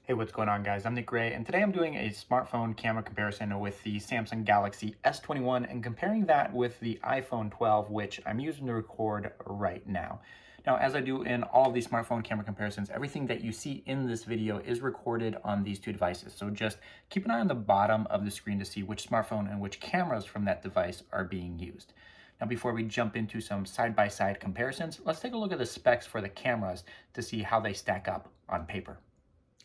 Hey, what's going on, guys? I'm Nick Gray, and today I'm doing a smartphone camera comparison with the Samsung Galaxy S21 and comparing that with the iPhone 12, which I'm using to record right now. Now, as I do in all of these smartphone camera comparisons, everything that you see in this video is recorded on these two devices. So just keep an eye on the bottom of the screen to see which smartphone and which cameras from that device are being used. Now, before we jump into some side-by-side comparisons, let's take a look at the specs for the cameras to see how they stack up on paper.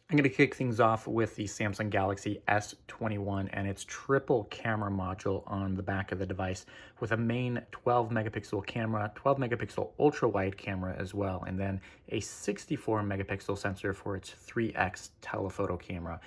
I'm going to kick things off with the Samsung Galaxy S21 and its triple camera module on the back of the device with a main 12 megapixel camera, 12 megapixel ultra wide camera as well, and then a 64 megapixel sensor for its 3x telephoto camera.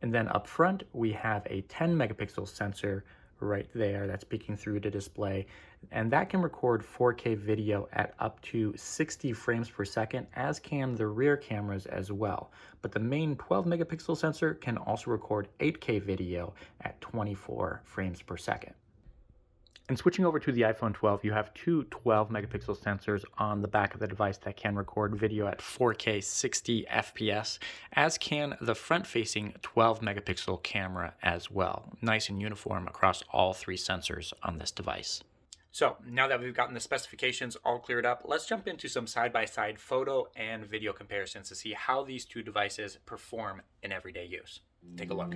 And then up front, we have a 10 megapixel sensor right there that's peeking through the display, and that can record 4K video at up to 60 frames per second, as can the rear cameras as well. But the main 12 megapixel sensor can also record 8K video at 24 frames per second. And switching over to the iPhone 12, you have two 12 megapixel sensors on the back of the device that can record video at 4K 60 FPS, as can the front-facing 12 megapixel camera as well. Nice and uniform across all three sensors on this device. So now that we've gotten the specifications all cleared up, let's jump into some side-by-side photo and video comparisons to see how these two devices perform in everyday use. Take a look.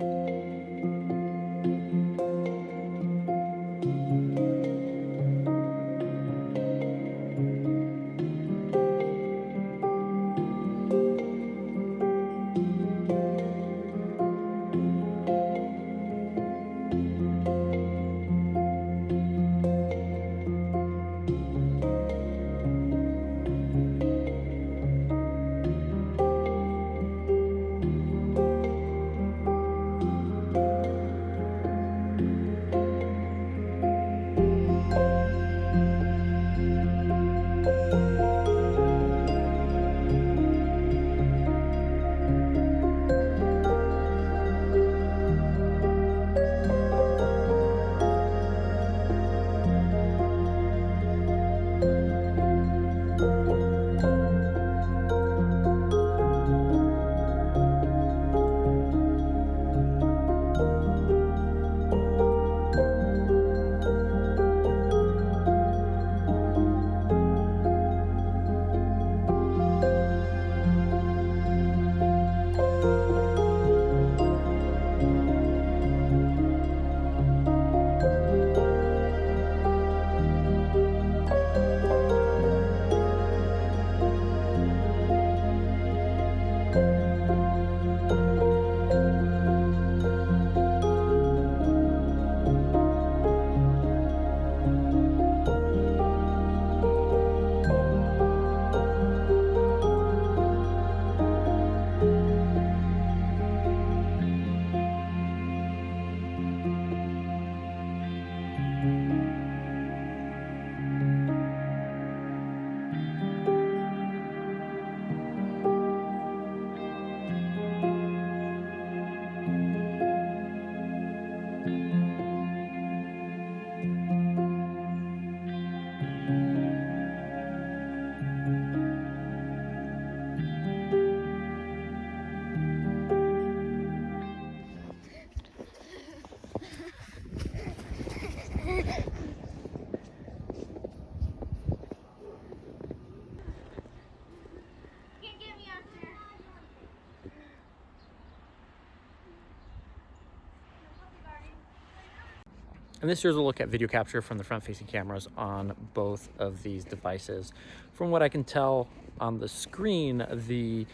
And this here's a look at video capture from the front-facing cameras on both of these devices. From what I can tell on the screen, the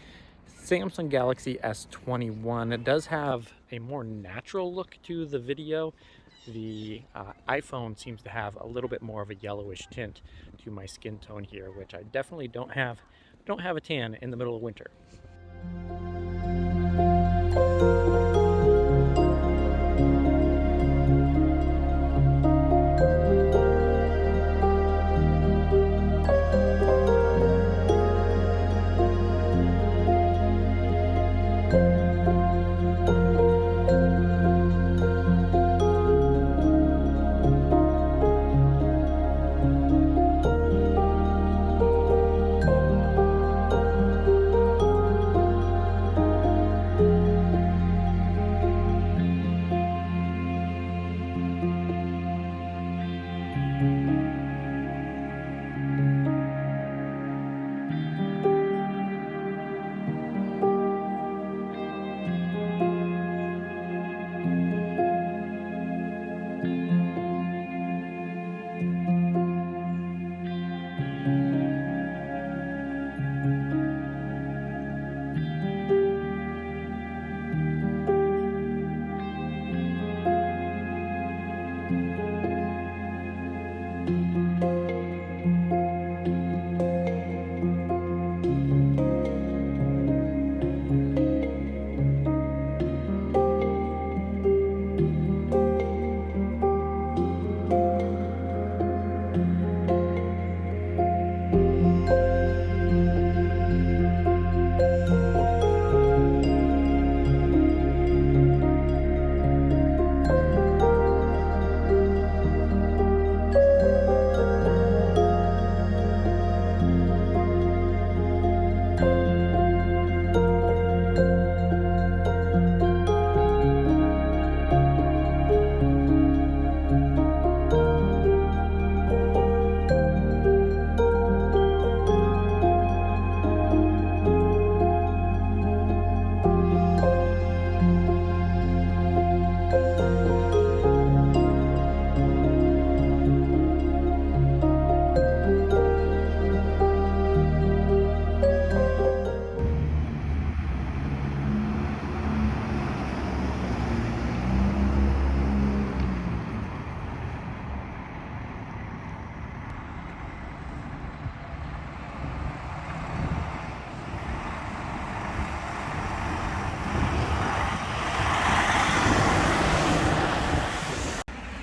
Samsung Galaxy S21 does have a more natural look to the video. The iPhone seems to have a little bit more of a yellowish tint to my skin tone here, which I definitely don't have a tan in the middle of winter.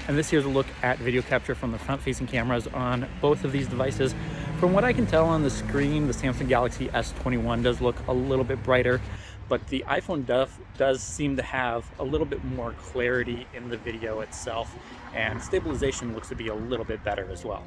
And this here's a look at video capture from the front-facing cameras on both of these devices. From what I can tell on the screen, the Samsung Galaxy S21 does look a little bit brighter, but the iPhone does seem to have a little bit more clarity in the video itself, and stabilization looks to be a little bit better as well.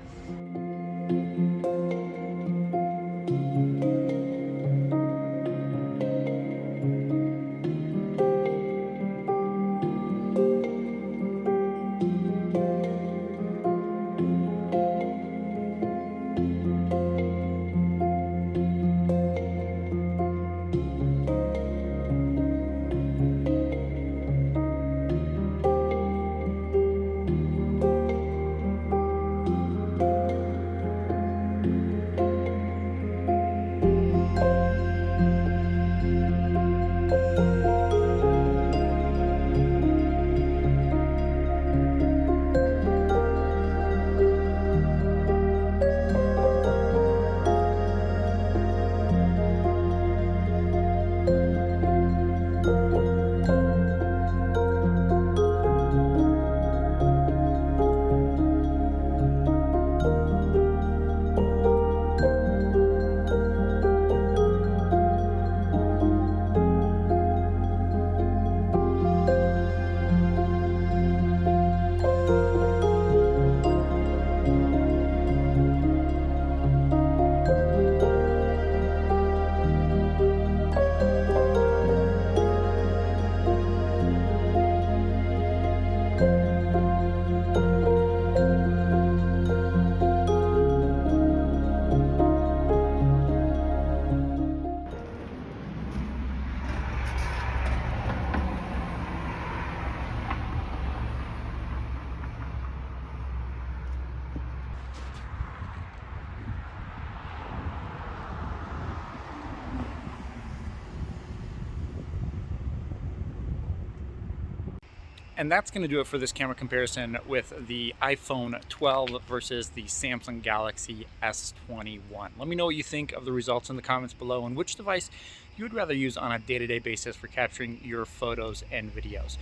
And that's going to do it for this camera comparison with the iPhone 12 versus the Samsung Galaxy S21. Let me know what you think of the results in the comments below, and which device you would rather use on a day-to-day basis for capturing your photos and videos.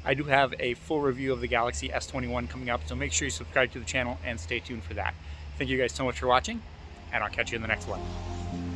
I do have a full review of the Galaxy S21 coming up, so make sure you subscribe to the channel and stay tuned for that. Thank you guys so much for watching, and I'll catch you in the next one.